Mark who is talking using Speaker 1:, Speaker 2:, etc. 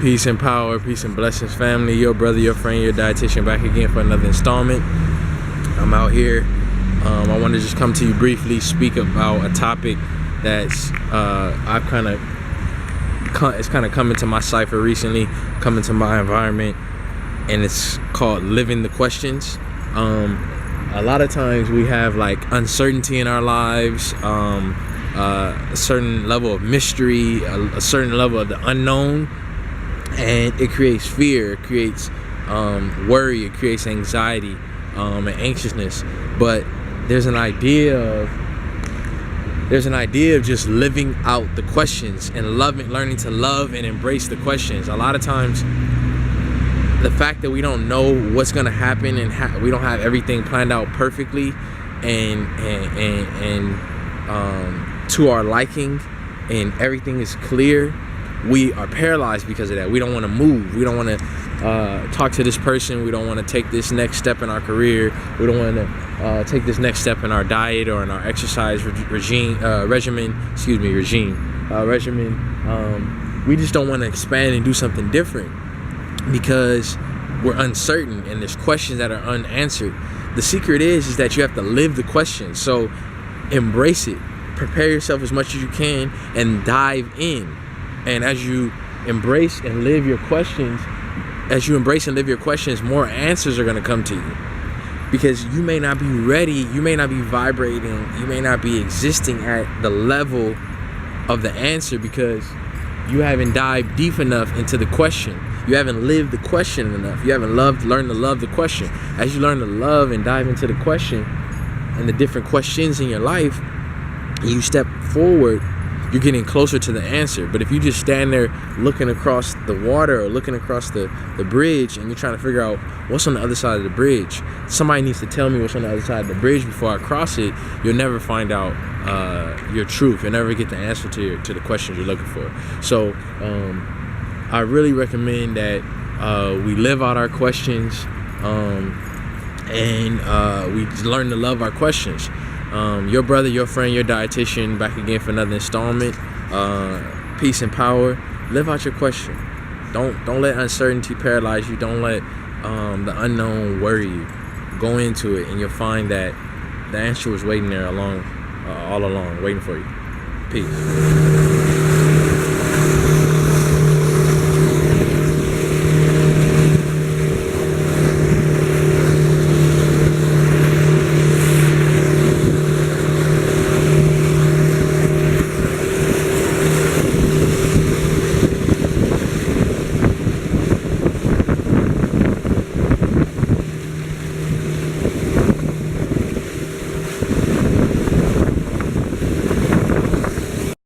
Speaker 1: Peace and power, peace and blessings, family. Your brother, your friend, your dietitian, back again for another installment. I'm out here. I want to just come to you briefly, speak about a topic that's I've it's kind of come into my cipher recently, come into my environment, and it's called living the questions. A lot of times we have like uncertainty in our lives, a certain level of mystery, a certain level of the unknown. And it creates fear, it creates worry, it creates anxiety and anxiousness. But there's an idea of just living out the questions and learning to love and embrace the questions. A lot of times, the fact that we don't know what's going to happen and we don't have everything planned out perfectly and to our liking, and everything is clear, we are paralyzed because of that. We don't want to move. We don't want to talk to this person. We don't want to take this next step in our career. We don't want to take this next step in our diet or in our exercise regimen. We just don't want to expand and do something different because we're uncertain and there's questions that are unanswered. The secret is that you have to live the questions. So embrace it. Prepare yourself as much as you can and dive in. And as you embrace and live your questions, more answers are going to come to you. Because you may not be ready, you may not be vibrating, you may not be existing at the level of the answer because you haven't dived deep enough into the question. You haven't lived the question enough. You haven't learned to love the question. As you learn to love and dive into the question and the different questions in your life, and you step forward, you're getting closer to the answer. But if you just stand there looking across the water or looking across the bridge and you're trying to figure out what's on the other side of the bridge, somebody needs to tell me what's on the other side of the bridge before I cross it, you'll never find out your truth. You'll never get the answer to the questions you're looking for. So I really recommend that we live out our questions and we learn to love our questions. Your brother, your friend, your dietitian, back again for another installment. Peace and power. Live out your question. Don't let uncertainty paralyze you. Don't let the unknown worry you. Go into it, and you'll find that the answer was waiting there all along, waiting for you. Peace.